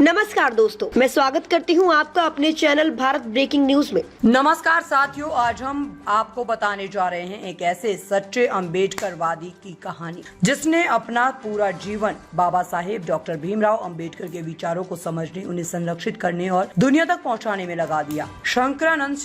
नमस्कार दोस्तों, मैं स्वागत करती हूं आपका अपने चैनल भारत ब्रेकिंग न्यूज में। नमस्कार साथियों, आज हम आपको बताने जा रहे हैं एक ऐसे सच्चे अम्बेडकरवादी की कहानी जिसने अपना पूरा जीवन बाबा साहेब डॉक्टर भीमराव अम्बेडकर के विचारों को समझने, उन्हें संरक्षित करने और दुनिया तक पहुंचाने में लगा दिया। शंकरानंद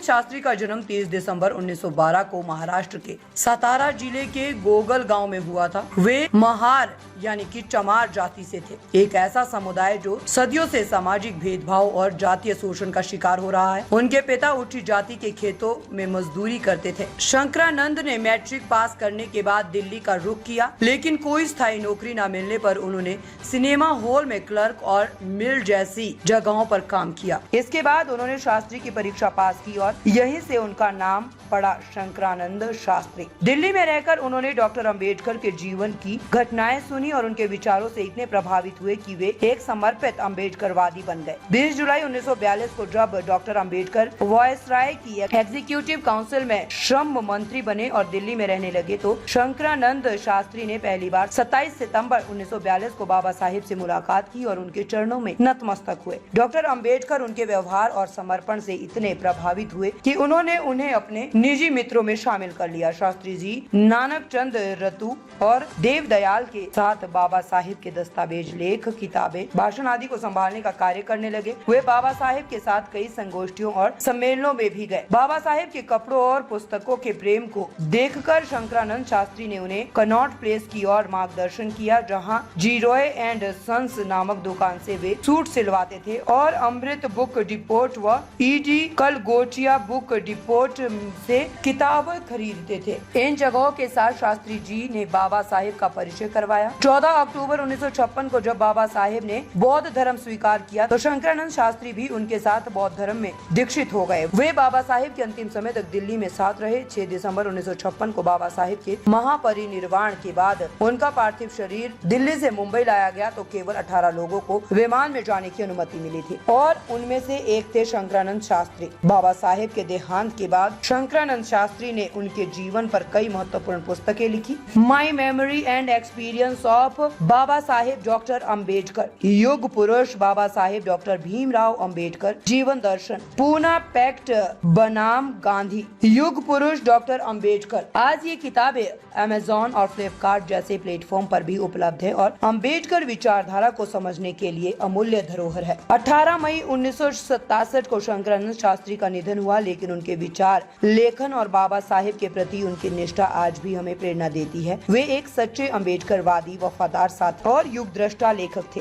शास्त्री का जन्म 30 दिसंबर 1912 को महाराष्ट्र के सातारा जिले के गोगल गाँव में हुआ था। वे महार यानी कि चमार जाति से थे, एक ऐसा समुदाय जो सदियों से सामाजिक भेदभाव और जातीय शोषण का शिकार हो रहा है। उनके पिता उच्च जाति के खेतों में मजदूरी करते थे। शंकरानंद ने मैट्रिक पास करने के बाद दिल्ली का रुख किया, लेकिन कोई स्थायी नौकरी न मिलने पर उन्होंने सिनेमा हॉल में क्लर्क और मिल जैसी जगहों पर काम किया। इसके बाद उन्होंने शास्त्री की परीक्षा पास की और यहीं से उनका नाम पड़ा शंकरानंद शास्त्री। दिल्ली में रहकर उन्होंने डॉक्टर अम्बेडकर के जीवन की घटनाएं सुनी और उनके विचारों से इतने प्रभावित हुए कि वे एक समर्पित अम्बेडकरवादी बन गए। 20 जुलाई 1942 को जब डॉक्टर अम्बेडकर वायसराय की एग्जीक्यूटिव काउंसिल में श्रम मंत्री बने और दिल्ली में रहने लगे तो शंकरानंद शास्त्री ने पहली बार 27 सितंबर 1942 को बाबा साहेब से मुलाकात की और उनके चरणों में नतमस्तक हुए। डॉक्टर अम्बेडकर उनके व्यवहार और समर्पण से इतने प्रभावित हुए कि उन्होंने उन्हें अपने निजी मित्रों में शामिल कर लिया। शास्त्री जी नानक चंद रतु और देव दयाल के साथ बाबा साहेब के दस्तावेज, लेख, किताबें, भाषण आदि को संभालने का कार्य करने लगे। वे बाबा साहेब के साथ कई संगोष्ठियों और सम्मेलनों में भी गए। बाबा साहेब के कपड़ों और पुस्तकों के प्रेम को देखकर शंकरानंद शास्त्री ने उन्हें कनॉट प्लेस की ओर मार्गदर्शन किया, जहां जीरोय एंड सन्स नामक दुकान से वे सूट सिलवाते थे और अमृत बुक डिपोट व ईडी कलगोटिया बुक डिपोट से किताब खरीदते थे। इन जगहों के साथ शास्त्री जी ने बाबा साहेब का परिचय करवाया। 14 अक्टूबर 1956 को जब बाबा साहेब ने बौद्ध धर्म स्वीकार किया तो शंकरानंद शास्त्री भी उनके साथ बौद्ध धर्म में दीक्षित हो गए। वे बाबा साहेब के अंतिम समय तक दिल्ली में साथ रहे। 6 दिसंबर 1956 को बाबा साहेब के महापरिनिर्वाण के बाद उनका पार्थिव शरीर दिल्ली से मुंबई लाया गया तो केवल 18 लोगों को विमान में जाने की अनुमति मिली थी और उनमें से एक थे शंकरानंद शास्त्री। बाबा साहेब के देहांत के बाद शंकरानंद शास्त्री ने उनके जीवन पर कई महत्वपूर्ण पुस्तकें लिखी। My memory and experience of Baba Saheb doctor Ambedkar, युग पुरुष बाबा साहेब डॉक्टर भीमराव अम्बेडकर, जीवन दर्शन, पूना पैक्ट बनाम गांधी, युग पुरुष डॉक्टर अम्बेडकर। आज ये किताबें अमेज़न और फ्लिपकार्ट जैसे प्लेटफॉर्म पर भी उपलब्ध है और अम्बेडकर विचारधारा को समझने के लिए अमूल्य धरोहर है। 18 मई 1967 को शंकरानंद शास्त्री का निधन हुआ, लेकिन उनके विचार, लेखन और बाबा साहेब के प्रति उनकी निष्ठा आज भी हमें प्रेरणा देती है। वे एक सच्चे अम्बेडकरवादी, वफादार साथी और युग दृष्टा लेखक थे।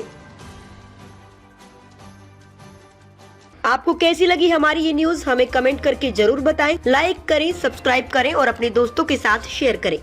आपको कैसी लगी हमारी ये न्यूज, हमें कमेंट करके जरूर बताएं। लाइक करें, सब्सक्राइब करें और अपने दोस्तों के साथ शेयर करें।